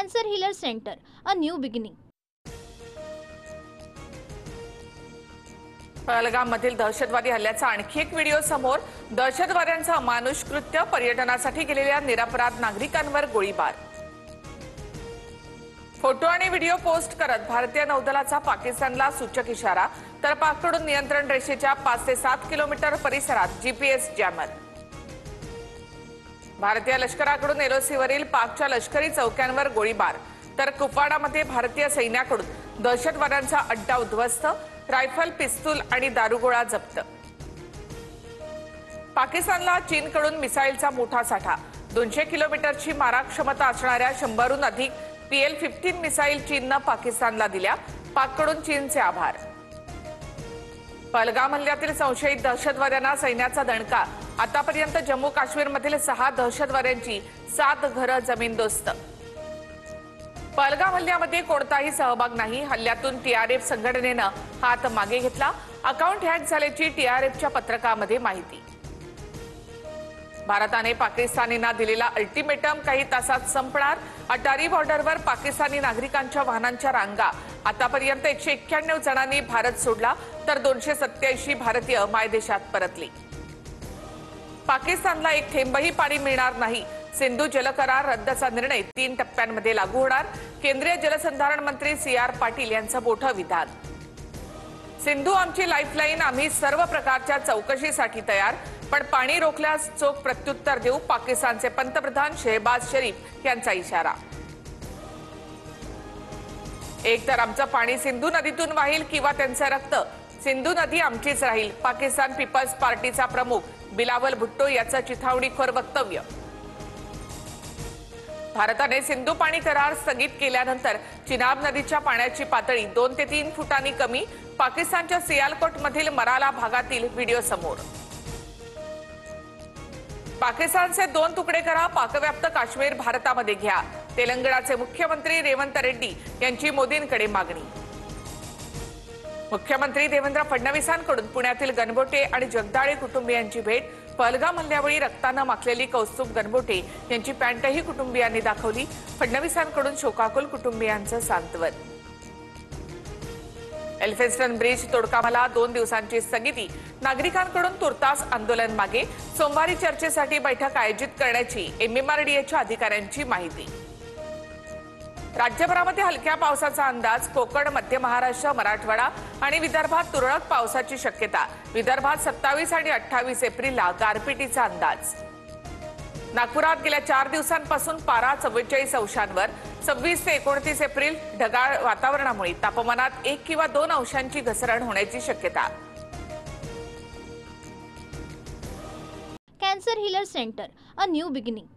Cancer Healer Center, a new beginning. पहलगाममधील दहशतवादी हल्ल्याचा आणखी एक व्हिडिओ समोर. दहशतवाद्यांचा अमानुष कृत्य, पर्यटनासाठी गेलेल्या निरपराध नागरिकांवर गोळीबार. फोटो आणि व्हिडिओ पोस्ट करत भारतीय नौदलाचा पाकिस्तानला सूचक इशारा, तर पाककडून नियंत्रण रेषेच्या 5 ते 7 किलोमीटर परिसरात जीपीएस जॅमर. भारतीय लष्कराकडून एलओसीवरील पाकच्या लष्करी चौक्यांवर गोळीबार, तर कुपवाडामध्ये भारतीय सैन्याकडून दहशतवाद्यांचा अड्डा उद्ध्वस्त, रायफल, पिस्तूल आणि दारुगोळा जप्त. पाकिस्तानला चीनकडून मिसाईलचा मोठा साठा. 200 किलोमीटरची मारा क्षमता असणाऱ्या 100हून अधिक PL-15 मिसाईल चीननं पाकिस्तानला दिल्या. पाककडून चीनचे आभार. पहलगाम हल्ल्यातील संशयित दहशतवाद्यांना सैन्याचा दणका. आतापर्यंत जम्मू काश्मीरमधील 6 दहशतवाद्यांची 7 घरं जमीनदोस्त. पहलगाम हल्ल्यामध्ये कोणताही सहभाग नाही. हल्ल्यातून TRF संघटनेनं हात मागे घेतला. अकाउंट हॅक झाल्याची TRFच्या पत्रकामध्ये माहिती. भारताने पाकिस्तानींना दिलेला अल्टिमेटम काही तासात संपणार. अटारी बॉर्डरवर पाकिस्तानी नागरिकांच्या वाहनांच्या रांगा. आतापर्यंत 191 जणांनी भारत सोडला, तर 287 भारतीय मायदेशात परतले. पाकिस्तानला एक थेंबही पाणी मिळणार नाही. सिंधू जलकरार रद्दचा निर्णय 3 टप्प्यांमध्ये लागू होणार. केंद्रीय जलसंधारण मंत्री CR पाटील यांचं मोठं विधान. सिंधू आमची लाईफलाईन, आम्ही सर्व प्रकारच्या चौकशीसाठी तयार, पण पाणी रोखल्यास चोख प्रत्युत्तर देऊ. पाकिस्तानचे पंतप्रधान शहबाज शरीफ यांचा इशारा. एक तर आमचं पाणी सिंधू नदीतून वाहील किंवा त्यांचं रक्त. सिंधू नदी आमचीच राहील. पाकिस्तान पीपल्स पार्टीचा प्रमुख बिलावल भुट्टो याचं चिथावणीखोर वक्तव्य. भारताने सिंधू पाणी करार स्थगित केल्यानंतर चिनाब नदीच्या पाण्याची पातळी 2 ते 3 फुटांनी कमी. पाकिस्तानच्या सियालकोटमधील मराला भागातील व्हिडिओ समोर. पाकिस्तानचे 2 तुकडे करा, पाकव्याप्त काश्मीर भारतामध्ये घ्या. तेलंगणाचे मुख्यमंत्री रेवंत रेड्डी यांची मोदींकडे मागणी. मुख्यमंत्री देवेंद्र फडणवीसांकडून पुण्यातील गणबोटे आणि जगदाळे कुटुंबियांची भेट. पहलगाम हल्ल्यावेळी रक्तानं माखलेली कौस्तुभ गणबोटे यांची पॅन्टही कुटुंबियांनी दाखवली. फडणवीसांकडून शोकाकुल कुटुंबियांचं सांत्वन. एल्फिन्स्टन ब्रिज तोडकामाला 2 दिवसांची स्थगिती. नागरिकांकडून तुर्तास आंदोलन मागे. सोमवारी चर्चेसाठी बैठक आयोजित करण्याची MMRDAच्या अधिकाऱ्यांची माहिती. राज्यभरामध्ये हलक्या पावसाचा अंदाज. कोकण, मध्य महाराष्ट्र, मराठवाडा आणि विदर्भात तुरळक पावसाची शक्यता. विदर्भात 27 आणि 28 एप्रिलला गारपिटीचा अंदाज. नागपुरात गेल्या 4 दिवसांपासून पारा 44 अंशांवर. 26 ते 29 एप्रिल ढगाळ वातावरणामुळे तापमानात 1 किंवा 2 अंशांची घसरण होण्याची शक्यता. Cancer Healer Center, a new beginning.